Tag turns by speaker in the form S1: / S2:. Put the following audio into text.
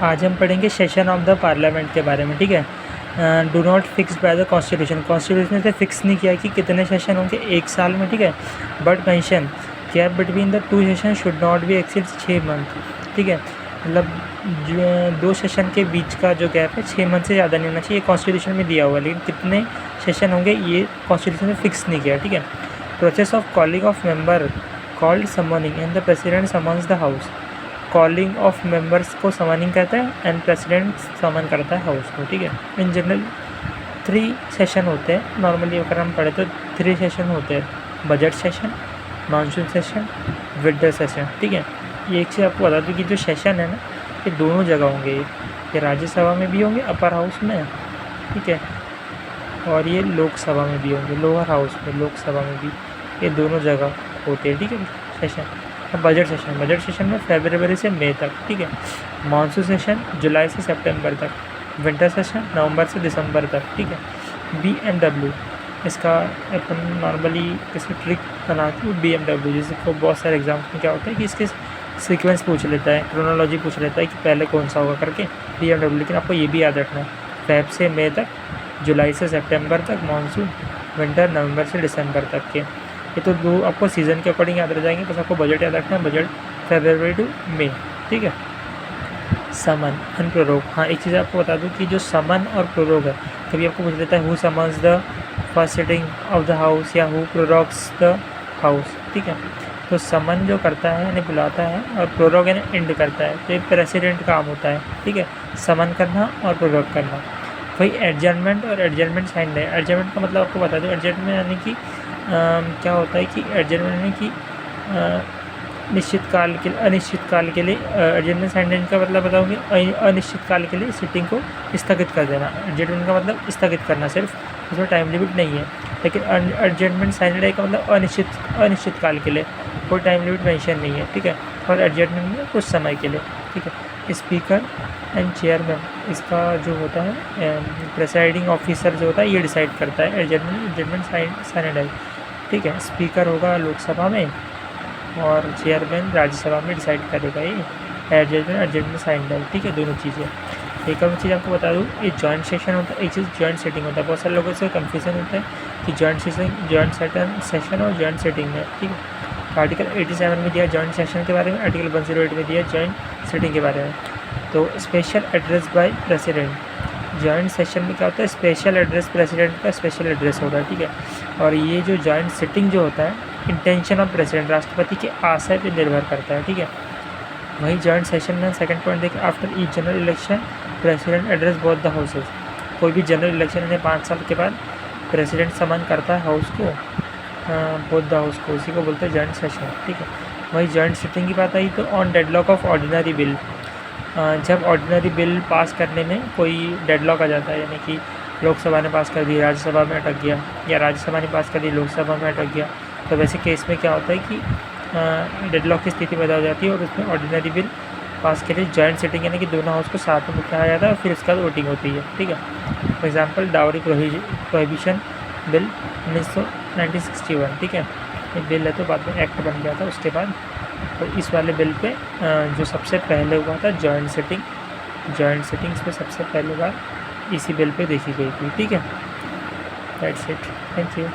S1: आज हम पढ़ेंगे सेशन ऑफ द पार्लियामेंट के बारे में, ठीक है। Do not fix by the constitution, constitution से फिक्स नहीं किया कि कितने सेशन होंगे एक साल में, ठीक है। But mention gap between the two session should not be exceed 6 month, ठीक है। मतलब दो सेशन के बीच का जो गैप है 6 मंथ से ज़्यादा नहीं होना चाहिए, कॉन्स्टिट्यूशन में दिया हुआ है, लेकिन कितने सेशन होंगे ये कॉन्स्टिट्यूशन में फिक्स नहीं किया, ठीक है। Process of calling of member called summoning and the president summons the house. Calling of members को समनिंग कहता है एंड प्रेसिडेंट समन करता है हाउस को, ठीक है। इन जनरल 3 सेशन होते हैं नॉर्मली, अगर हम पढ़े तो 3 सेशन होते हैं, budget session, monsoon session, winter session, ठीक है। ये एक चीज़ आपको बता दूँ कि जो सेशन है ना ये दोनों जगह होंगे, ये राज्यसभा में भी होंगे अपर हाउस में, ठीक है, और ये लोकसभा में भी होंगे लोअर हाउस में, लोकसभा में भी, ये दोनों जगह होते हैं, ठीक है। सेशन बजट सेशन में फरवरी से मई तक, ठीक है। मानसून सेशन जुलाई से सितंबर तक, विंटर सेशन नवंबर से दिसंबर तक, ठीक है। BMW इसका अपन नॉर्मली इसकी ट्रिक बनाते हैं, BMW जैसे को बहुत सारे एग्जाम्स में क्या होता है कि इसके सीक्वेंस पूछ लेता है, क्रोनोलॉजी पूछ लेता है कि पहले कौन सा होगा करके BMW, लेकिन आपको ये भी याद रखना है फेब से मई तक, जुलाई से सितंबर तक मानसून, विंटर नवंबर से दिसंबर तक के, ये तो दो आपको सीज़न के अकॉर्डिंग याद रह जाएंगे, बस आपको बजट याद रखना है, बजट फरवरी टू मई, ठीक है। समन एंड प्रोरोग, हाँ एक चीज़ आपको बता दूं कि जो समन और प्रोरोग है, कभी आपको पूछ लेता है who summons the first sitting of the house या हु प्रोरोग्स द हाउस, ठीक है। तो समन जो करता है यानी बुलाता है, और प्रोरोग यानी एंड करता है, तो ये प्रेसिडेंट काम होता है, ठीक है, समन करना और प्रोरोग करना। वही एडजर्नमेंट और एडजर्नमेंट साइन है। एडजर्नमेंट का मतलब आपको बता दूँ, एडजर्नमेंट यानी कि क्या होता है कि एडजर्नमेंट यानी कि निश्चित काल के अनिश्चित काल के लिए, एडजर्नमेंट साइंडेंट का मतलब बताऊँगी अनिश्चित काल के लिए सिटिंग को स्थगित कर देना। एडजर्नमेंट का मतलब स्थगित करना सिर्फ, उसमें टाइम लिमिट नहीं है, लेकिन एडजर्नमेंट साइंडेंट का मतलब अनिश्चित काल के लिए, कोई टाइम लिमिट मेंशन नहीं है, ठीक है। और एडजर्नमेंट में कुछ समय के लिए, ठीक है। स्पीकर एंड चेयरमैन इसका जो होता है प्रेसाइडिंग ऑफिसर जो होता है ये डिसाइड करता है एडजर्नमेंट साइंडेंट, ठीक है। स्पीकर होगा लोकसभा में और चेयरमैन राज्यसभा में डिसाइड करेगा ये एडजर्नमेंट साइंडेंट, ठीक है, दोनों चीज़ें। एक और चीज़ आपको बता दूँ, ये जॉइंट सेशन होता है, एक चीज़ जॉइंट सेटिंग होता है, बहुत सारे लोगों से कन्फ्यूजन होता है कि जॉइंट सेशन और जॉइंट सेटिंग में, ठीक है। आर्टिकल 87 में दिया जॉइंट सेशन के बारे में, आर्टिकल 108 में दिया जॉइंट सेटिंग के बारे में। तो special address by president, joint session में क्या होता है, स्पेशल एड्रेस प्रेसिडेंट का स्पेशल एड्रेस होगा, ठीक है। और ये जो जॉइंट सिटिंग जो होता है इंटेंशन ऑफ प्रेसिडेंट, राष्ट्रपति के आशय पर निर्भर करता है, ठीक है। वहीं जॉइंट सेशन में सेकंड पॉइंट देखिए, after each general election president address both the houses. कोई भी जनरल इलेक्शन यानी 5 साल के बाद प्रेसिडेंट समन करता है हाउस को, बोथ द हाउस को, उसी को बोलते हैं जॉइंट सेशन, ठीक है। वही जॉइंट सिटिंग की बात आई तो on deadlock of ordinary bill, जब ऑर्डिनरी बिल पास करने में कोई डेडलॉक आ जाता है, यानी कि लोकसभा ने पास कर दी राज्यसभा में अटक गया, या राज्यसभा ने पास कर दी लोकसभा में अटक गया, तो वैसे केस में क्या होता है कि डेडलॉक की स्थिति पैदा हो जाती है और उसमें ऑर्डिनरी बिल पास के लिए जॉइंट सिटिंग यानी कि दोनों हाउस को साथ में बिठाया जाता है और फिर उसके बाद वोटिंग होती है, ठीक है। For example dowry prohibition bill 1961, ठीक है, ये बिल है तो बाद में एक्ट बन गया था उसके बाद। तो इस वाले बिल पे जो सबसे पहले हुआ था जॉइंट सिटिंग्स पे सबसे पहले बार इसी बिल पे देखी गई थी, ठीक है। That's it, thank you.